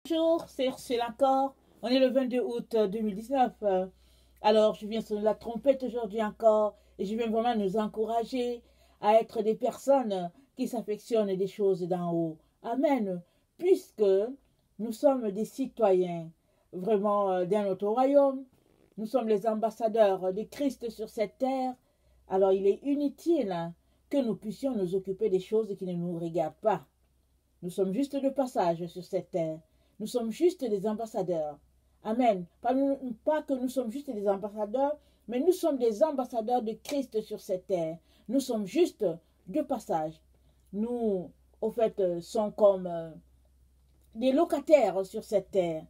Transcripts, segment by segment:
Bonjour, c'est Ursula encore. On est le 22 août 2019. Alors, je viens sonner la trompette aujourd'hui encore et je viens vraiment nous encourager à être des personnes qui s'affectionnent des choses d'en haut. Amen. Puisque nous sommes des citoyens vraiment d'un autre royaume, nous sommes les ambassadeurs de Christ sur cette terre. Alors, il est inutile que nous puissions nous occuper des choses qui ne nous regardent pas. Nous sommes juste de passage sur cette terre. Nous sommes juste des ambassadeurs. Amen. Pas que nous sommes juste des ambassadeurs, mais nous sommes des ambassadeurs de Christ sur cette terre. Nous sommes juste de passage. Nous, au fait, sommes comme des locataires sur cette terre.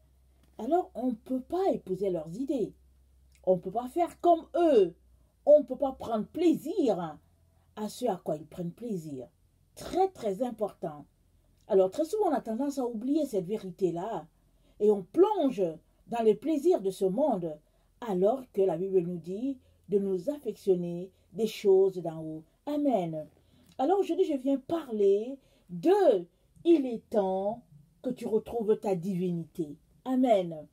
Alors, on ne peut pas épouser leurs idées. On ne peut pas faire comme eux. On ne peut pas prendre plaisir à ce à quoi ils prennent plaisir. Très, très important. Alors, très souvent, on a tendance à oublier cette vérité-là et on plonge dans les plaisirs de ce monde alors que la Bible nous dit de nous affectionner des choses d'en haut. Amen. Alors, aujourd'hui, je viens parler de « Il est temps que tu retrouves ta divinité ». Amen.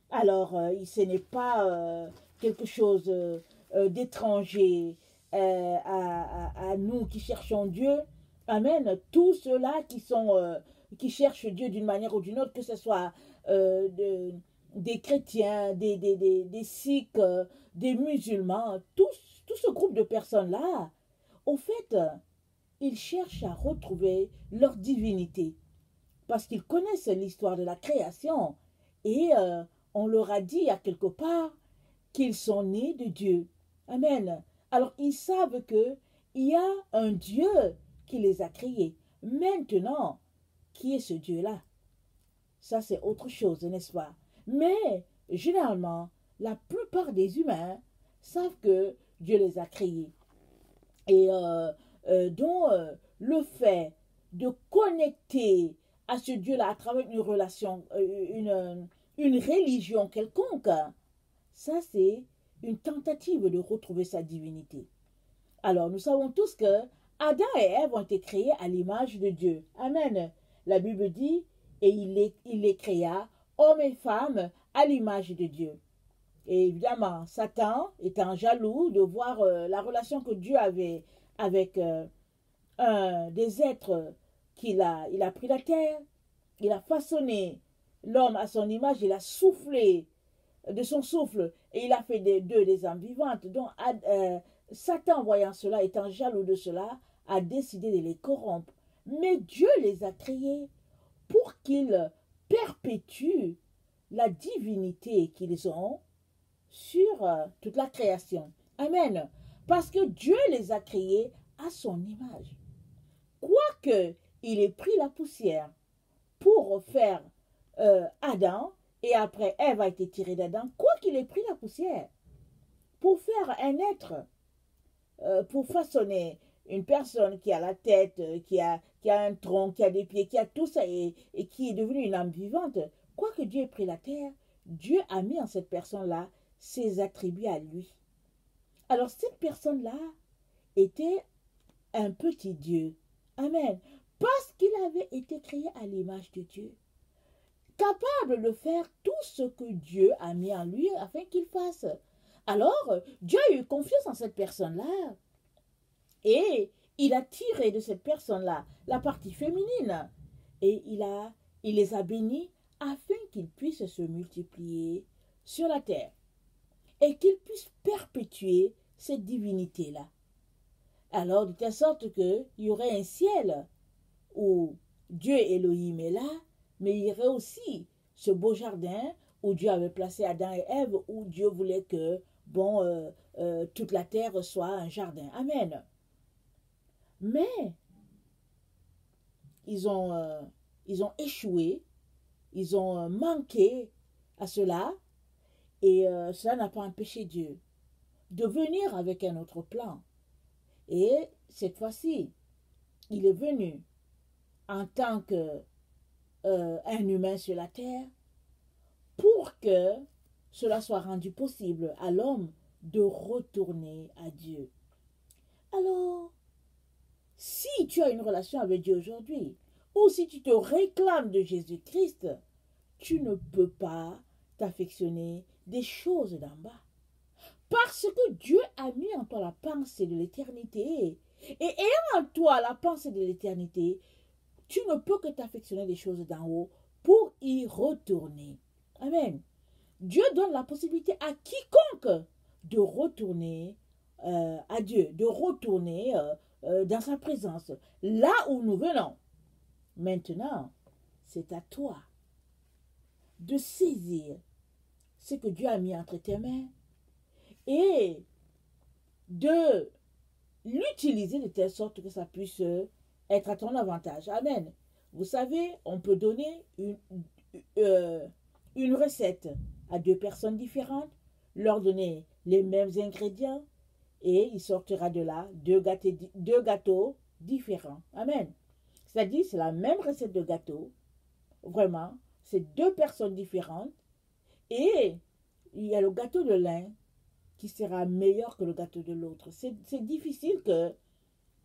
Alors, ce n'est pas quelque chose d'étranger à nous qui cherchons Dieu. Amen. Tous ceux-là qui cherchent Dieu d'une manière ou d'une autre, que ce soit des chrétiens, des sikhs, des musulmans, tout ce groupe de personnes-là, au fait, ils cherchent à retrouver leur divinité parce qu'ils connaissent l'histoire de la création et on leur a dit à quelque part qu'ils sont nés de Dieu. Amen. Alors ils savent qu'il y a un Dieu qui les a créés. Maintenant, qui est ce Dieu-là? Ça, c'est autre chose, n'est-ce pas? Mais, généralement, la plupart des humains savent que Dieu les a créés. Et donc, le fait de connecter à ce Dieu-là à travers une relation, une religion quelconque, ça, c'est une tentative de retrouver sa divinité. Alors, nous savons tous que Adam et Ève ont été créés à l'image de Dieu. Amen. La Bible dit, et il les créa, hommes et femmes, à l'image de Dieu. Et évidemment, Satan, étant jaloux de voir la relation que Dieu avait avec un des êtres il a pris la terre, il a façonné l'homme à son image, il a soufflé de son souffle et il a fait d'eux des âmes vivantes. Donc, Satan, voyant cela, étant jaloux de cela, a décidé de les corrompre. Mais Dieu les a créés pour qu'ils perpétuent la divinité qu'ils ont sur toute la création. Amen. Parce que Dieu les a créés à son image. Quoique il ait pris la poussière pour faire Adam, et après Ève a été tirée d'Adam, quoi qu'il ait pris la poussière pour faire un être, pour façonner une personne qui a la tête, qui a un tronc, qui a des pieds, qui a tout ça et qui est devenue une âme vivante, quoi que Dieu ait pris la terre, Dieu a mis en cette personne-là ses attributs à lui. Alors cette personne-là était un petit Dieu. Amen. Parce qu'il avait été créé à l'image de Dieu, capable de faire tout ce que Dieu a mis en lui afin qu'il fasse. Alors, Dieu a eu confiance en cette personne-là et il a tiré de cette personne-là la partie féminine et il les a bénis afin qu'ils puissent se multiplier sur la terre et qu'ils puissent perpétuer cette divinité-là. Alors, de telle sorte qu'il y aurait un ciel où Dieu Elohim est là, mais il y aurait aussi ce beau jardin où Dieu avait placé Adam et Ève, où Dieu voulait que, toute la terre soit un jardin. Amen. Mais, ils ont échoué, ils ont manqué à cela, et cela n'a pas empêché Dieu de venir avec un autre plan. Et cette fois-ci, il est venu en tant que un humain sur la terre pour que cela soit rendu possible à l'homme de retourner à Dieu. Alors, si tu as une relation avec Dieu aujourd'hui, ou si tu te réclames de Jésus-Christ, tu ne peux pas t'affectionner des choses d'en bas. Parce que Dieu a mis en toi la pensée de l'éternité. Et ayant en toi la pensée de l'éternité, tu ne peux que t'affectionner des choses d'en haut pour y retourner. Amen. Dieu donne la possibilité à quiconque de retourner à Dieu, de retourner dans sa présence, là où nous venons. Maintenant, c'est à toi de saisir ce que Dieu a mis entre tes mains et de l'utiliser de telle sorte que ça puisse être à ton avantage. Amen. Vous savez, on peut donner une recette à deux personnes différentes, leur donner les mêmes ingrédients et il sortira de là deux gâteaux différents. Amen. C'est-à-dire, c'est la même recette de gâteau. Vraiment, c'est deux personnes différentes. Et il y a le gâteau de l'un qui sera meilleur que le gâteau de l'autre. C'est difficile que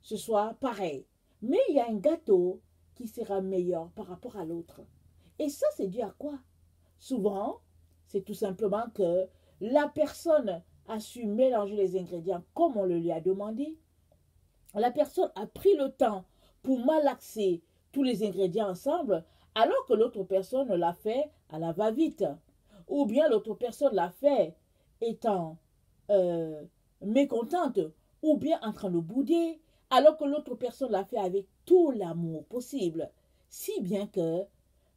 ce soit pareil. Mais il y a un gâteau qui sera meilleur par rapport à l'autre. Et ça, c'est dû à quoi? Souvent, c'est tout simplement que la personne a su mélanger les ingrédients comme on le lui a demandé. La personne a pris le temps pour malaxer tous les ingrédients ensemble, alors que l'autre personne l'a fait à la va-vite. Ou bien l'autre personne l'a fait étant mécontente, ou bien en train de bouder, alors que l'autre personne l'a fait avec tout l'amour possible. Si bien que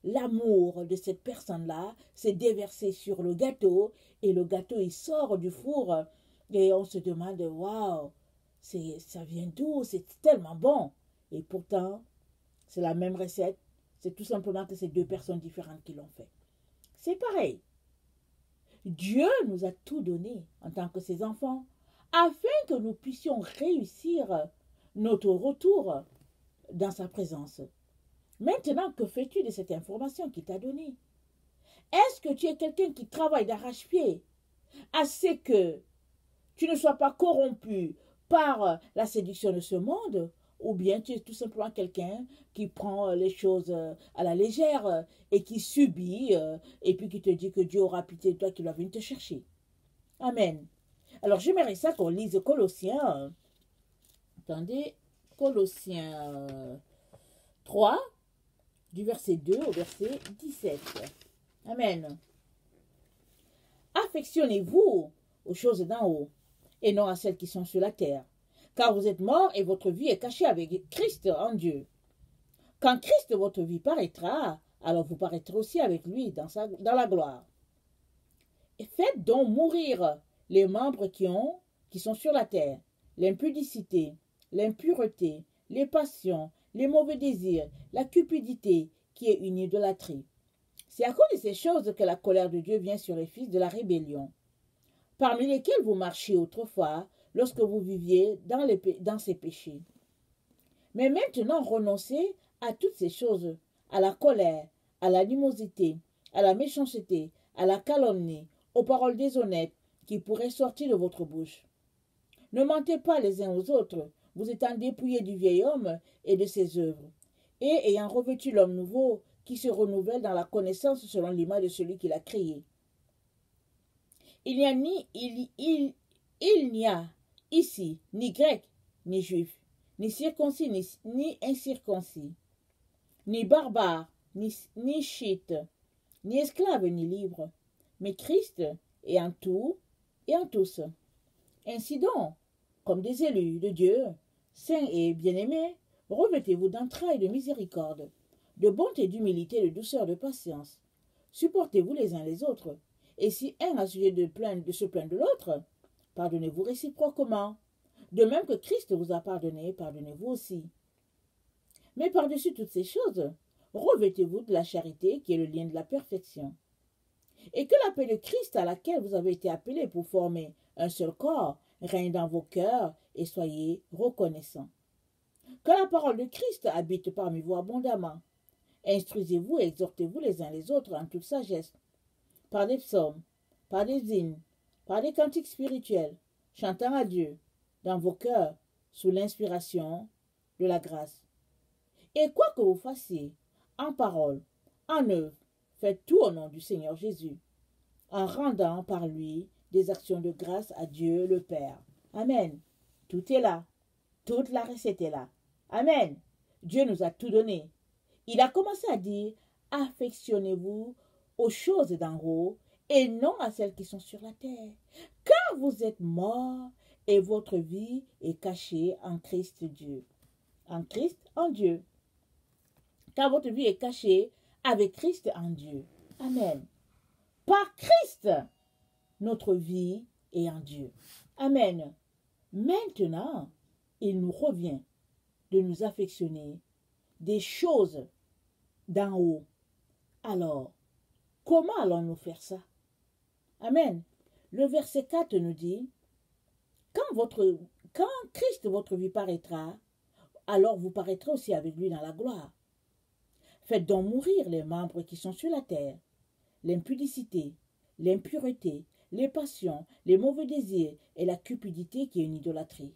l'amour de cette personne-là s'est déversé sur le gâteau, et le gâteau il sort du four, et on se demande, waouh, ça vient d'où? C'est tellement bon. Et pourtant, c'est la même recette, c'est tout simplement que c'est deux personnes différentes qui l'ont fait. C'est pareil. Dieu nous a tout donné en tant que ses enfants, afin que nous puissions réussir notre retour dans sa présence. Maintenant, que fais-tu de cette information qu'il t'a donnée? Est-ce que tu es quelqu'un qui travaille d'arrache-pied à ce que tu ne sois pas corrompu par la séduction de ce monde, ou bien tu es tout simplement quelqu'un qui prend les choses à la légère et qui subit et puis qui te dit que Dieu aura pitié de toi, qu'il va venir te chercher. Amen. Alors j'aimerais ça qu'on lise Colossiens. Attendez, Colossiens 3, du verset 2 au verset 17. Amen. Affectionnez-vous aux choses d'en haut et non à celles qui sont sur la terre. Car vous êtes morts et votre vie est cachée avec Christ en Dieu. Quand Christ, votre vie, paraîtra, alors vous paraîtrez aussi avec lui dans la gloire. Et faites donc mourir les membres qui sont sur la terre, l'impudicité, l'impureté, les passions, les mauvais désirs, la cupidité, qui est une idolâtrie. C'est à cause de ces choses que la colère de Dieu vient sur les fils de la rébellion, parmi lesquels vous marchiez autrefois, lorsque vous viviez dans ces péchés. Mais maintenant, renoncez à toutes ces choses, à la colère, à l'animosité, à la méchanceté, à la calomnie, aux paroles déshonnêtes qui pourraient sortir de votre bouche. Ne mentez pas les uns aux autres, vous étant dépouillés du vieil homme et de ses œuvres, et ayant revêtu l'homme nouveau qui se renouvelle dans la connaissance selon l'image de celui qui l'a créé. Il n'y a ici ni grec, ni juif, ni circoncis, ni incirconcis, ni barbare, ni chite, ni esclave, ni libre, mais Christ est en tout et en tous. Ainsi donc, comme des élus de Dieu, saints et bien-aimés, revêtez-vous d'entrailles de miséricorde, de bonté, d'humilité, de douceur, de patience. Supportez-vous les uns les autres, et si un a sujet de se plaindre de l'autre, pardonnez-vous réciproquement. De même que Christ vous a pardonné, pardonnez-vous aussi. Mais par-dessus toutes ces choses, revêtez-vous de la charité qui est le lien de la perfection. Et que la paix de Christ à laquelle vous avez été appelés pour former un seul corps règne dans vos cœurs et soyez reconnaissants. Que la parole de Christ habite parmi vous abondamment. Instruisez-vous et exhortez-vous les uns les autres en toute sagesse, par des psaumes, par des hymnes, par des cantiques spirituels, chantant à Dieu dans vos cœurs sous l'inspiration de la grâce. Et quoi que vous fassiez, en parole, en œuvre, Faites tout au nom du Seigneur Jésus, en rendant par lui des actions de grâce à Dieu le Père. Amen. Tout est là. Toute la recette est là. Amen. Dieu nous a tout donné. Il a commencé à dire, affectionnez-vous aux choses d'en haut et non à celles qui sont sur la terre. Car vous êtes morts et votre vie est cachée en Christ Dieu. En Christ, en Dieu. Car votre vie est cachée avec Christ en Dieu. Amen. Par Christ, notre vie est en Dieu. Amen. Maintenant, il nous revient de nous affectionner des choses d'en haut. Alors, comment allons-nous faire ça? Amen. Le verset 4 nous dit, quand Christ, votre vie, paraîtra, alors vous paraîtrez aussi avec lui dans la gloire. Faites donc mourir les membres qui sont sur la terre, l'impudicité, l'impureté, les passions, les mauvais désirs et la cupidité qui est une idolâtrie.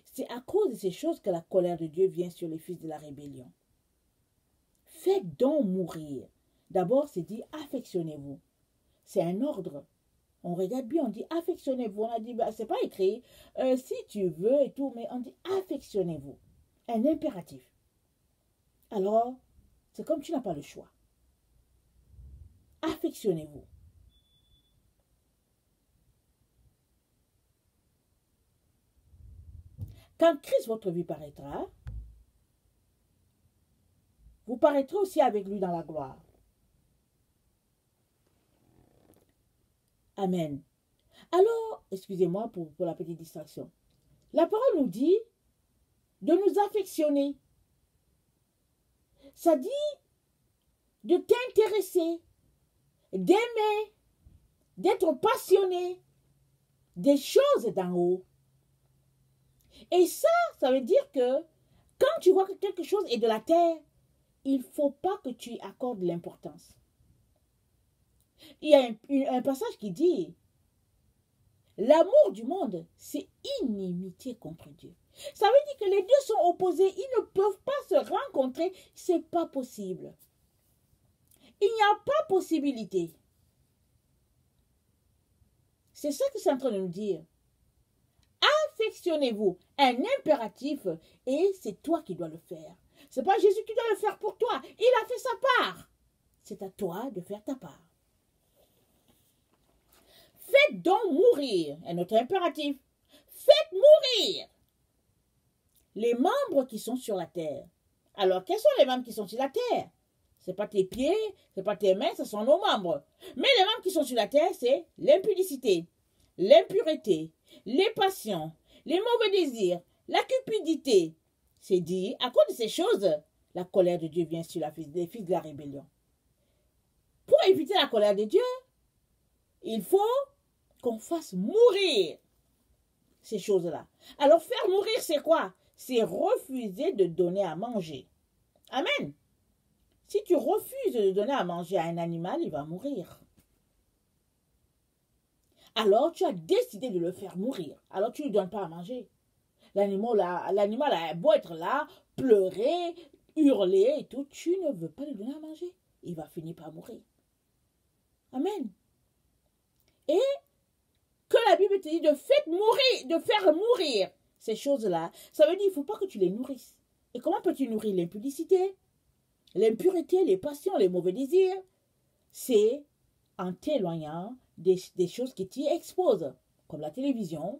C'est à cause de ces choses que la colère de Dieu vient sur les fils de la rébellion. Faites donc mourir. D'abord, c'est dit affectionnez-vous. C'est un ordre. On regarde bien, on dit affectionnez-vous. On a dit, c'est pas écrit si tu veux et tout, mais on dit affectionnez-vous. Un impératif. Alors, c'est comme tu n'as pas le choix. Affectionnez-vous. Quand Christ, votre vie, paraîtra, vous paraîtrez aussi avec lui dans la gloire. Amen. Alors, excusez-moi pour la petite distraction. La parole nous dit de nous affectionner. Ça dit de t'intéresser, d'aimer, d'être passionné des choses d'en haut. Et ça veut dire que quand tu vois que quelque chose est de la terre, il ne faut pas que tu y accordes l'importance. Il y a un passage qui dit, l'amour du monde, c'est inimitié contre Dieu. Ça veut dire que les deux sont opposés, ils ne peuvent pas se rencontrer, c'est pas possible. Il n'y a pas possibilité. C'est ça que c'est en train de nous dire. Affectionnez-vous, un impératif, et c'est toi qui dois le faire. C'est pas Jésus qui doit le faire pour toi. Il a fait sa part. C'est à toi de faire ta part. Faites donc mourir, un autre impératif. Faites mourir les membres qui sont sur la terre. Alors, quels sont les membres qui sont sur la terre? Ce n'est pas tes pieds, ce n'est pas tes mains, ce sont nos membres. Mais les membres qui sont sur la terre, c'est l'impudicité, l'impureté, les passions, les mauvais désirs, la cupidité. C'est dit, à cause de ces choses, la colère de Dieu vient sur les fils de la rébellion. Pour éviter la colère de Dieu, il faut qu'on fasse mourir ces choses-là. Alors, faire mourir, c'est quoi? C'est refuser de donner à manger. Amen. Si tu refuses de donner à manger à un animal, il va mourir. Alors, tu as décidé de le faire mourir. Alors, tu ne lui donnes pas à manger. L'animal a beau être là, pleurer, hurler et tout. Tu ne veux pas lui donner à manger. Il va finir par mourir. Amen. Et que la Bible te dit de faire mourir ces choses-là, ça veut dire qu'il ne faut pas que tu les nourrisses. Et comment peux-tu nourrir l'impudicité, l'impureté, les passions, les mauvais désirs? C'est en t'éloignant des choses qui t'y exposent, comme la télévision,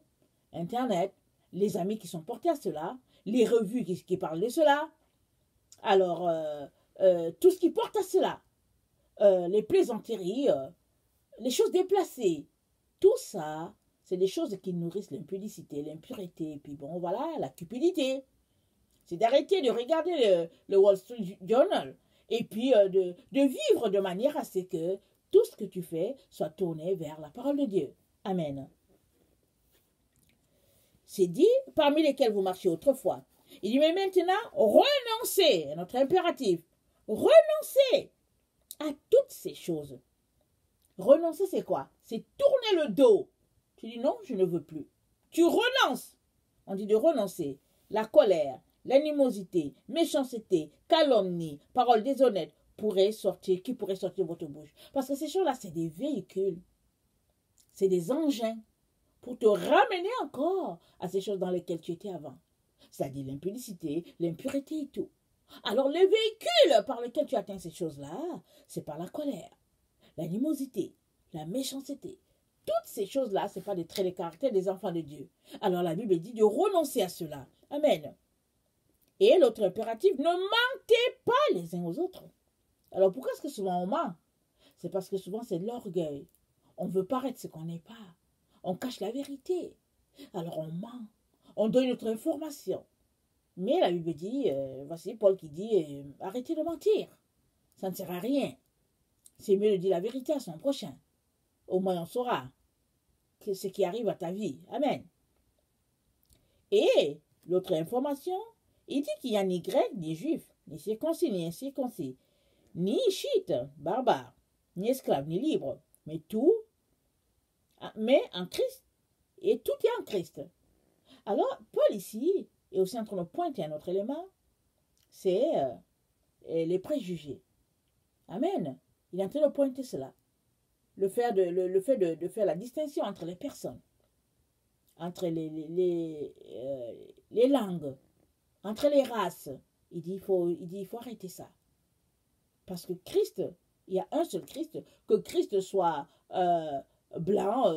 Internet, les amis qui sont portés à cela, les revues qui parlent de cela. Alors, tout ce qui porte à cela, les plaisanteries, les choses déplacées, tout ça, c'est des choses qui nourrissent l'impudicité, l'impureté, et puis bon, voilà, la cupidité. C'est d'arrêter de regarder le Wall Street Journal et puis de vivre de manière à ce que tout ce que tu fais soit tourné vers la parole de Dieu. Amen. C'est dit, parmi lesquels vous marchiez autrefois. Il dit, mais maintenant, renoncez, notre impératif, renoncez à toutes ces choses. Renoncer, c'est quoi? C'est tourner le dos. Tu dis non, je ne veux plus. Tu renonces. On dit de renoncer. La colère, l'animosité, méchanceté, calomnie, paroles déshonnêtes, pourrait sortir, qui pourrait sortir de votre bouche. Parce que ces choses-là, c'est des véhicules, c'est des engins pour te ramener encore à ces choses dans lesquelles tu étais avant. C'est-à-dire l'impudicité, l'impureté et tout. Alors, les véhicules par lesquels tu atteins ces choses-là, c'est par la colère, l'animosité, la méchanceté. Toutes ces choses-là, ce n'est pas des traits de caractère des enfants de Dieu. Alors, la Bible dit de renoncer à cela. Amen. Et l'autre impératif, ne mentez pas les uns aux autres. Alors, pourquoi est-ce que souvent on ment? C'est parce que souvent, c'est de l'orgueil. On veut paraître ce qu'on n'est pas. On cache la vérité. Alors, on ment. On donne notre information. Mais la Bible dit, voici Paul qui dit, arrêtez de mentir. Ça ne sert à rien. C'est mieux de dire la vérité à son prochain. Au moins on saura ce qui arrive à ta vie. Amen. Et l'autre information, il dit qu'il n'y a ni grec, ni juif, ni circoncis, ni incirconcis, ni chite, barbare, ni esclave, ni libre, mais tout, mais en Christ. Et tout est en Christ. Alors, Paul ici est aussi en train de pointer un autre élément, c'est les préjugés. Amen. Il est en train de pointer cela. Le fait de faire la distinction entre les personnes, entre les langues, entre les races. Il dit, il faut arrêter ça. Parce que Christ, il y a un seul Christ, que Christ soit blanc,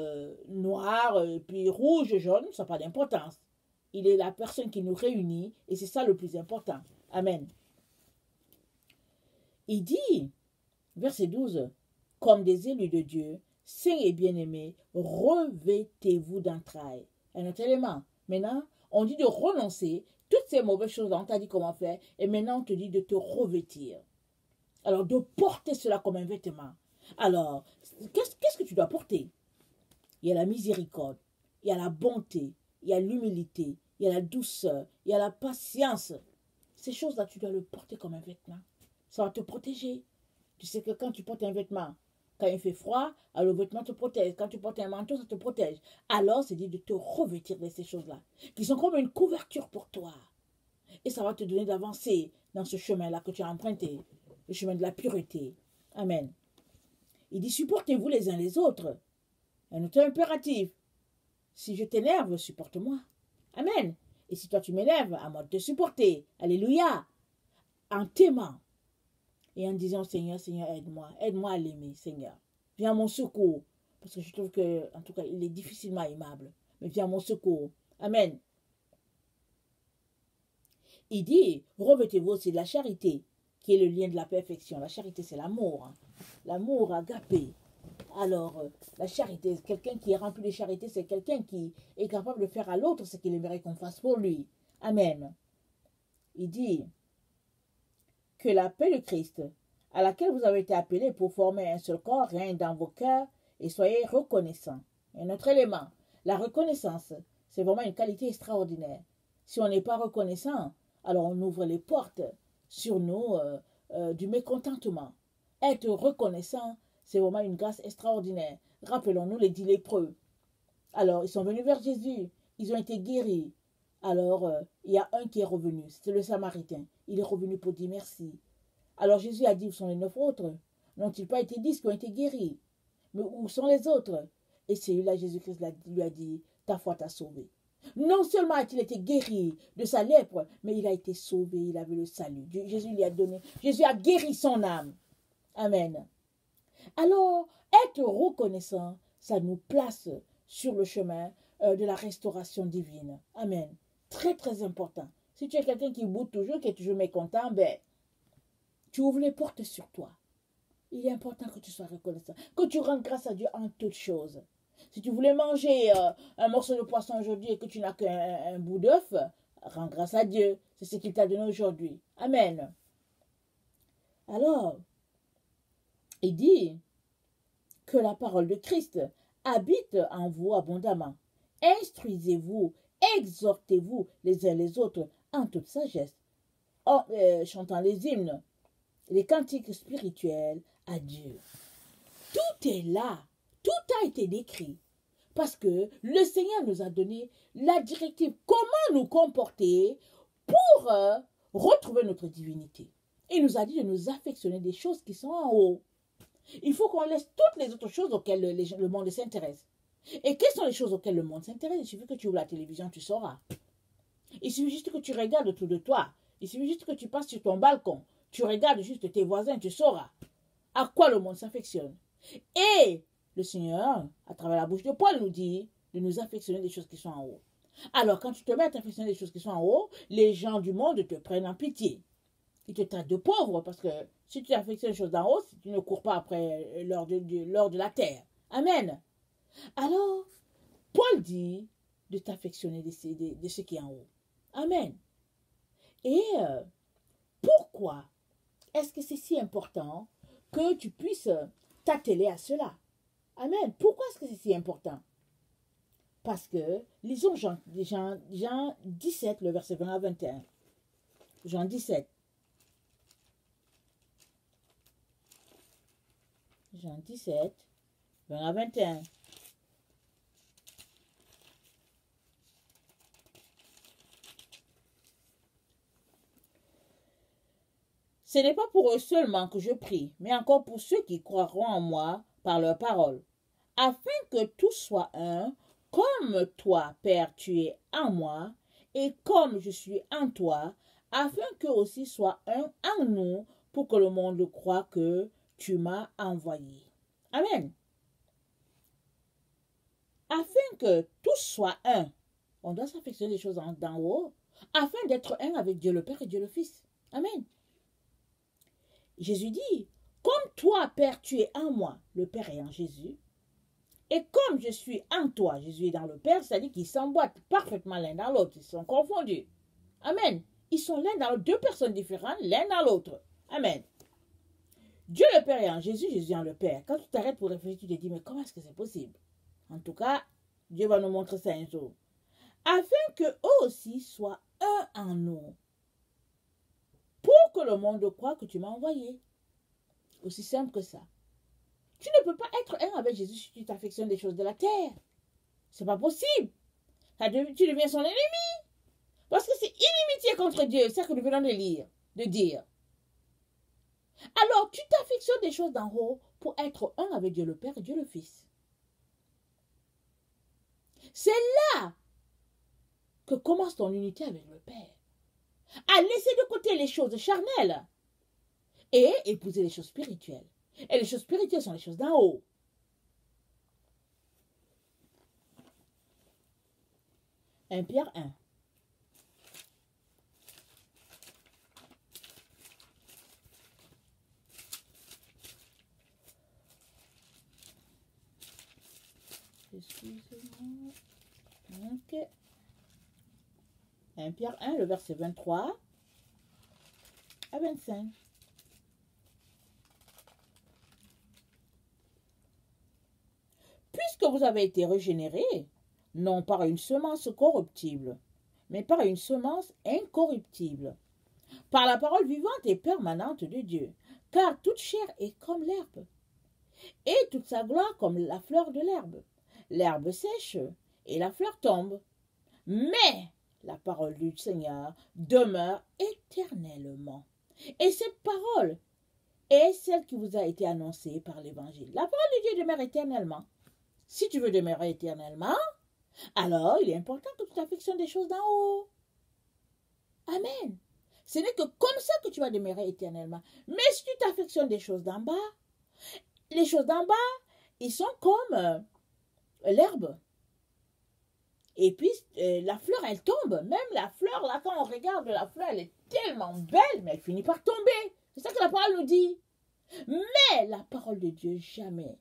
noir, puis rouge, jaune, ça n'a pas d'importance. Il est la personne qui nous réunit et c'est ça le plus important. Amen. Il dit, verset 12, comme des élus de Dieu, saints et bien-aimés, revêtez-vous d'entrailles. Un autre élément. Maintenant, on dit de renoncer toutes ces mauvaises choses dont on t'a dit comment faire, et maintenant on te dit de te revêtir. Alors, de porter cela comme un vêtement. Alors, qu'est-ce que tu dois porter? Il y a la miséricorde, il y a la bonté, il y a l'humilité, il y a la douceur, il y a la patience. Ces choses-là, tu dois le porter comme un vêtement. Ça va te protéger. Tu sais que quand tu portes un vêtement, quand il fait froid, alors le vêtement te protège. Quand tu portes un manteau, ça te protège. Alors, c'est dit de te revêtir de ces choses-là, qui sont comme une couverture pour toi. Et ça va te donner d'avancer dans ce chemin-là que tu as emprunté, le chemin de la pureté. Amen. Il dit, supportez-vous les uns les autres. Un autre impératif. Si je t'énerve, supporte-moi. Amen. Et si toi tu m'énerves, à moi de te supporter. Alléluia. En t'aimant. Et en disant, Seigneur, Seigneur, aide-moi. Aide-moi à l'aimer, Seigneur. Viens à mon secours. Parce que je trouve que, en tout cas, il est difficilement aimable. Mais viens à mon secours. Amen. Il dit, revêtez-vous aussi de la charité, qui est le lien de la perfection. La charité, c'est l'amour. Hein. L'amour agapé. Alors, la charité, quelqu'un qui est rempli de charité, c'est quelqu'un qui est capable de faire à l'autre ce qu'il aimerait qu'on fasse pour lui. Amen. Il dit que la paix de Christ, à laquelle vous avez été appelés pour former un seul corps, règne dans vos cœurs et soyez reconnaissants. Un autre élément, la reconnaissance, c'est vraiment une qualité extraordinaire. Si on n'est pas reconnaissant, alors on ouvre les portes sur nous du mécontentement. Être reconnaissant, c'est vraiment une grâce extraordinaire. Rappelons-nous les 10 lépreux. Alors, ils sont venus vers Jésus. Ils ont été guéris. Alors, il y a un qui est revenu. C'était le Samaritain. Il est revenu pour dire merci. Alors, Jésus a dit, où sont les 9 autres? N'ont-ils pas été 10 qui ont été guéris? Mais où sont les autres? Et celui-là, Jésus-Christ lui a dit, ta foi t'a sauvé. Non seulement a-t-il été guéri de sa lèpre, mais il a été sauvé, il avait le salut. Jésus lui a donné, Jésus a guéri son âme. Amen. Alors, être reconnaissant, ça nous place sur le chemin de la restauration divine. Amen. Très, très important. Si tu es quelqu'un qui boude toujours, qui est toujours mécontent, ben, tu ouvres les portes sur toi. Il est important que tu sois reconnaissant, que tu rendes grâce à Dieu en toutes choses. Si tu voulais manger un morceau de poisson aujourd'hui et que tu n'as qu'un bout d'œuf, rends grâce à Dieu. C'est ce qu'il t'a donné aujourd'hui. Amen. Alors, il dit que la parole de Christ habite en vous abondamment. Instruisez-vous, exhortez-vous les uns les autres en toute sagesse, chantant les hymnes, les cantiques spirituels à Dieu. Tout est là, tout a été décrit, parce que le Seigneur nous a donné la directive, comment nous comporter pour retrouver notre divinité. Il nous a dit de nous affectionner des choses qui sont en haut. Il faut qu'on laisse toutes les autres choses auxquelles le monde s'intéresse. Et quelles sont les choses auxquelles le monde s'intéresse? Il suffit que tu ouvres la télévision, tu sauras. Il suffit juste que tu regardes autour de toi. Il suffit juste que tu passes sur ton balcon. Tu regardes juste tes voisins, tu sauras à quoi le monde s'affectionne. Et le Seigneur, à travers la bouche de Paul, nous dit de nous affectionner des choses qui sont en haut. Alors, quand tu te mets à t'affectionner des choses qui sont en haut, les gens du monde te prennent en pitié. Ils te traitent de pauvre parce que si tu affectionnes des choses d'en haut, tu ne cours pas après l'or de la terre. Amen. Alors, Paul dit de t'affectionner de ce qui est en haut. Amen. Et pourquoi est-ce que c'est si important que tu puisses t'atteler à cela? Amen. Pourquoi est-ce que c'est si important? Parce que, lisons Jean 17, le verset 20 à 21. Jean 17. Jean 17, 20 à 21. Ce n'est pas pour eux seulement que je prie, mais encore pour ceux qui croiront en moi par leur parole, afin que tout soit un, comme toi, Père, tu es en moi, et comme je suis en toi, afin qu'eux aussi soient un en nous, pour que le monde croie que tu m'as envoyé. Amen. Afin que tout soit un, on doit s'affectionner des choses d'en haut, afin d'être un avec Dieu le Père et Dieu le Fils. Amen. Jésus dit, comme toi, Père, tu es en moi, le Père est en Jésus, et comme je suis en toi, Jésus est dans le Père, c'est-à-dire qu'ils s'emboîtent parfaitement l'un dans l'autre, ils sont confondus. Amen. Ils sont l'un dans l'autre, deux personnes différentes, l'un dans l'autre. Amen. Dieu le Père est en Jésus, Jésus est en le Père. Quand tu t'arrêtes pour réfléchir, tu te dis, mais comment est-ce que c'est possible? En tout cas, Dieu va nous montrer ça un jour. Afin que eux aussi soient un en nous, pour que le monde croie que tu m'as envoyé. Aussi simple que ça. Tu ne peux pas être un avec Jésus si tu t'affectionnes des choses de la terre. C'est pas possible. Tu deviens son ennemi. Parce que c'est inimitié contre Dieu. C'est ce que nous venons de dire. Alors, tu t'affectionnes des choses d'en haut pour être un avec Dieu le Père et Dieu le Fils. C'est là que commence ton unité avec le Père. À laisser de côté les choses charnelles et épouser les choses spirituelles. Et les choses spirituelles sont les choses d'en haut. Pierre 1. Excusez-moi. Ok. 1 Pierre 1, le verset 23 à 25. Puisque vous avez été régénérés, non par une semence corruptible, mais par une semence incorruptible, par la parole vivante et permanente de Dieu, car toute chair est comme l'herbe, et toute sa gloire comme la fleur de l'herbe. L'herbe sèche et la fleur tombe, mais la parole du Seigneur demeure éternellement. Et cette parole est celle qui vous a été annoncée par l'Évangile. La parole de Dieu demeure éternellement. Si tu veux demeurer éternellement, alors il est important que tu t'affectionnes des choses d'en haut. Amen. Ce n'est que comme ça que tu vas demeurer éternellement. Mais si tu t'affectionnes des choses d'en bas, les choses d'en bas, ils sont comme l'herbe. Et puis, la fleur, elle tombe. Même la fleur, là, quand on regarde la fleur, elle est tellement belle, mais elle finit par tomber. C'est ça que la parole nous dit. Mais la parole de Dieu jamais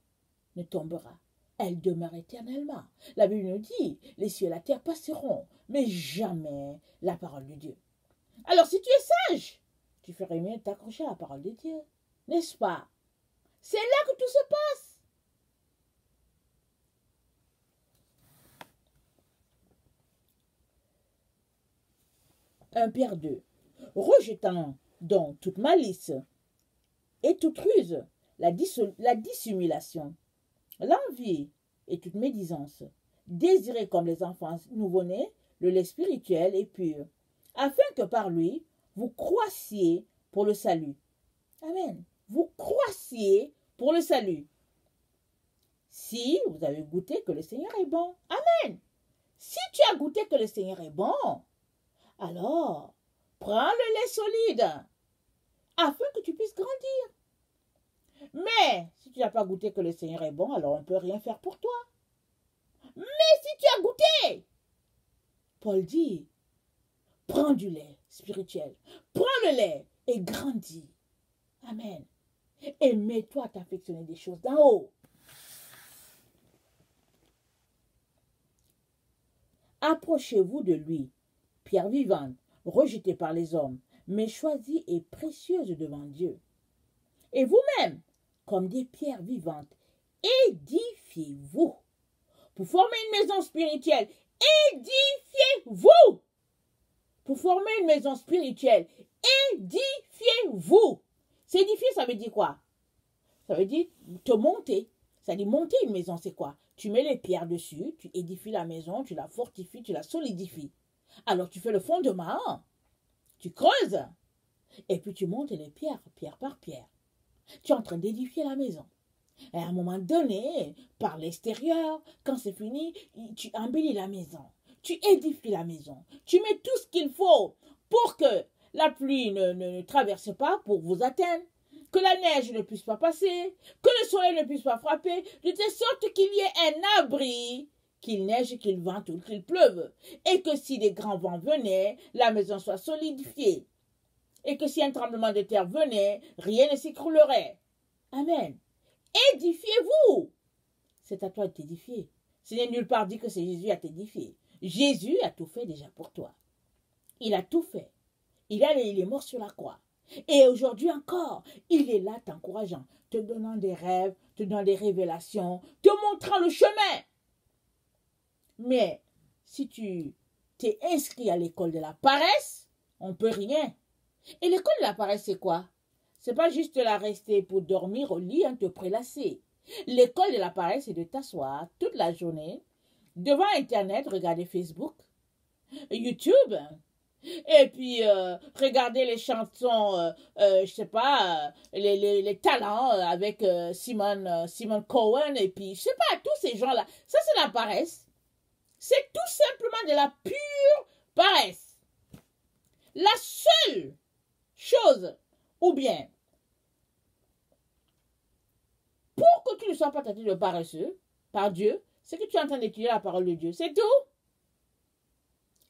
ne tombera. Elle demeure éternellement. La Bible nous dit, les cieux et la terre passeront, mais jamais la parole de Dieu. Alors, si tu es sage, tu ferais mieux de t'accrocher à la parole de Dieu. N'est-ce pas? C'est là que tout se passe. Pierre 2. Rejetant donc toute malice et toute ruse, la dissimulation, l'envie et toute médisance, désirez comme les enfants nouveau-nés le lait spirituel et pur, afin que par lui vous croissiez pour le salut. Amen. Vous croissiez pour le salut. Si vous avez goûté que le Seigneur est bon. Amen. Si tu as goûté que le Seigneur est bon, alors prends le lait solide afin que tu puisses grandir. Mais si tu n'as pas goûté que le Seigneur est bon, alors on ne peut rien faire pour toi. Mais si tu as goûté, Paul dit, prends du lait spirituel, prends le lait et grandis. Amen. Et mets-toi à t'affectionner des choses d'en haut. Approchez-vous de lui, pierre vivante, rejetée par les hommes, mais choisie et précieuse devant Dieu. Et vous-même, comme des pierres vivantes, édifiez-vous. Pour former une maison spirituelle, édifiez-vous. Pour former une maison spirituelle, édifiez-vous. S'édifier, ça veut dire quoi? Ça veut dire te monter. Ça dit monter une maison, c'est quoi? Tu mets les pierres dessus, tu édifies la maison, tu la fortifies, tu la solidifies. Alors tu fais le fondement, tu creuses, et puis tu montes les pierres, pierre par pierre. Tu es en train d'édifier la maison. Et à un moment donné, par l'extérieur, quand c'est fini, tu embellis la maison. Tu édifies la maison. Tu mets tout ce qu'il faut pour que la pluie ne traverse pas pour vous atteindre. Que la neige ne puisse pas passer, que le soleil ne puisse pas frapper, de telle sorte qu'il y ait un abri, qu'il neige, qu'il vente ou qu'il pleuve, et que si des grands vents venaient, la maison soit solidifiée, et que si un tremblement de terre venait, rien ne s'écroulerait. Amen. Édifiez-vous. C'est à toi de t'édifier. Ce n'est nulle part dit que c'est Jésus à t'édifier. Jésus a tout fait déjà pour toi. Il a tout fait. Il est mort sur la croix. Et aujourd'hui encore, il est là t'encourageant, te donnant des rêves, te donnant des révélations, te montrant le chemin. Mais si tu t'es inscrit à l'école de la paresse, on ne peut rien. Et l'école de la paresse, c'est quoi? C'est pas juste la rester pour dormir au lit, te prélasser. L'école de la paresse, c'est de t'asseoir toute la journée devant Internet, regarder Facebook, YouTube, et puis regarder les chansons, je sais pas, les talents avec Simon Cohen, et puis je sais pas, tous ces gens-là. Ça, c'est la paresse. C'est tout simplement de la pure paresse. La seule chose, ou bien, pour que tu ne sois pas traité de paresseux par Dieu, c'est que tu es en train d'étudier la parole de Dieu. C'est tout.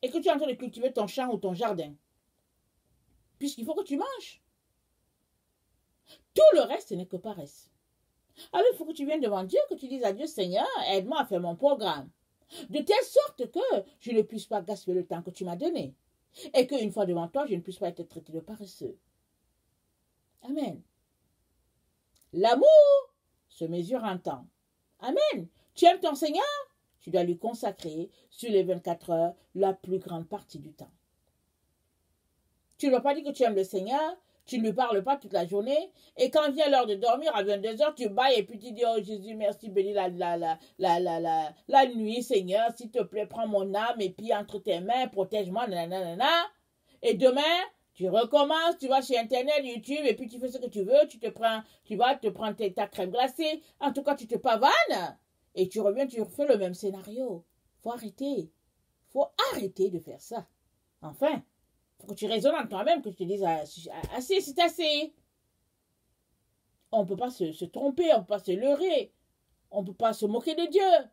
Et que tu es en train de cultiver ton champ ou ton jardin. Puisqu'il faut que tu manges. Tout le reste, ce n'est que paresse. Alors, il faut que tu viennes devant Dieu, que tu dises à Dieu, Seigneur, aide-moi à faire mon programme. De telle sorte que je ne puisse pas gaspiller le temps que tu m'as donné. Et qu'une fois devant toi, je ne puisse pas être traité de paresseux. Amen. L'amour se mesure en temps. Amen. Tu aimes ton Seigneur? Tu dois lui consacrer sur les 24 heures la plus grande partie du temps. Tu ne dois pas dire que tu aimes le Seigneur, tu ne lui parles pas toute la journée, et quand vient l'heure de dormir, à 22 heures, tu bailles et puis tu dis, oh Jésus, merci, bénis la nuit, Seigneur, s'il te plaît, prends mon âme, et puis entre tes mains, protège-moi, nanana. Et demain, tu recommences, tu vas sur Internet, YouTube, et puis tu fais ce que tu veux, tu vas te prendre ta crème glacée, en tout cas, tu te pavanes. Et tu reviens, tu refais le même scénario. Faut arrêter. Faut arrêter de faire ça. Enfin, faut que tu raisonnes en toi-même, que tu te dises, assez, c'est assez. On ne peut pas se tromper, on ne peut pas se leurrer. On ne peut pas se moquer de Dieu.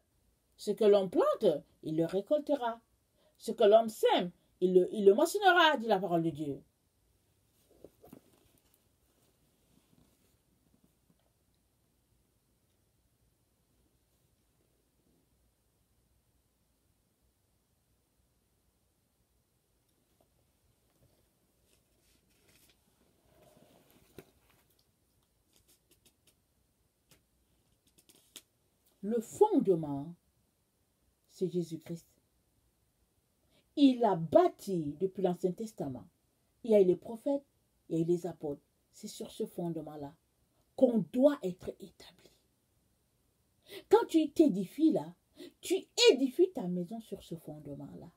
Ce que l'on plante, il le récoltera. Ce que l'homme sème, il le moissonnera, dit la parole de Dieu. Le fondement, c'est Jésus-Christ. Il a bâti depuis l'Ancien Testament. Il y a eu les prophètes, il y a eu les apôtres. C'est sur ce fondement-là qu'on doit être établi. Quand tu t'édifies là, tu édifies ta maison sur ce fondement-là.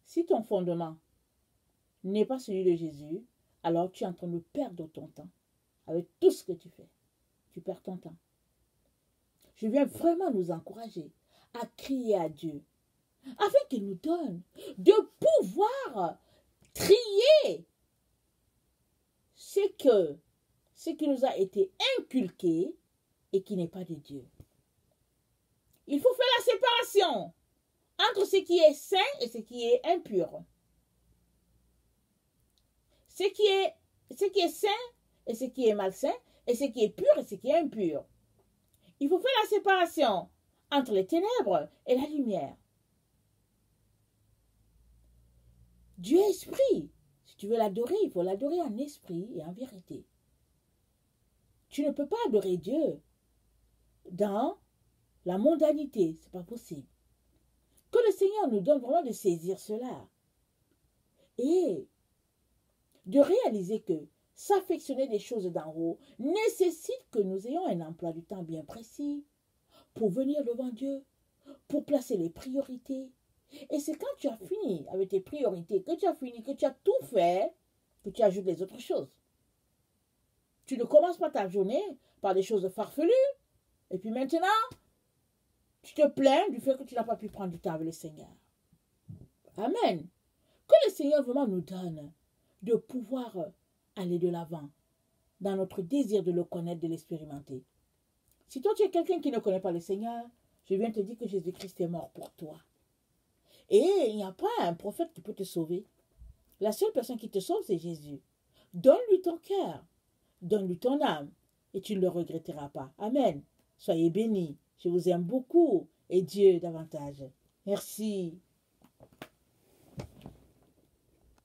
Si ton fondement n'est pas celui de Jésus, alors tu es en train de perdre ton temps. Avec tout ce que tu fais, tu perds ton temps. Je viens vraiment nous encourager à crier à Dieu, afin qu'il nous donne de pouvoir trier ce qui nous a été inculqué et qui n'est pas de Dieu. Il faut faire la séparation entre ce qui est saint et ce qui est impur. Ce qui est saint et ce qui est malsain, et ce qui est pur et ce qui est impur. Il faut faire la séparation entre les ténèbres et la lumière. Dieu est esprit. Si tu veux l'adorer, il faut l'adorer en esprit et en vérité. Tu ne peux pas adorer Dieu dans la mondanité. Ce n'est pas possible. Que le Seigneur nous donne vraiment de saisir cela. Et de réaliser que s'affectionner des choses d'en haut nécessite que nous ayons un emploi du temps bien précis pour venir devant Dieu, pour placer les priorités. Et c'est quand tu as fini avec tes priorités, que tu as fini, que tu as tout fait, que tu ajoutes les autres choses. Tu ne commences pas ta journée par des choses farfelues, et puis maintenant, tu te plains du fait que tu n'as pas pu prendre du temps avec le Seigneur. Amen. Que le Seigneur vraiment nous donne de pouvoir aller de l'avant dans notre désir de le connaître, de l'expérimenter. Si toi tu es quelqu'un qui ne connaît pas le Seigneur, je viens te dire que Jésus-Christ est mort pour toi. Et il n'y a pas un prophète qui peut te sauver. La seule personne qui te sauve, c'est Jésus. Donne-lui ton cœur, donne-lui ton âme, et tu ne le regretteras pas. Amen. Soyez bénis. Je vous aime beaucoup, et Dieu davantage. Merci.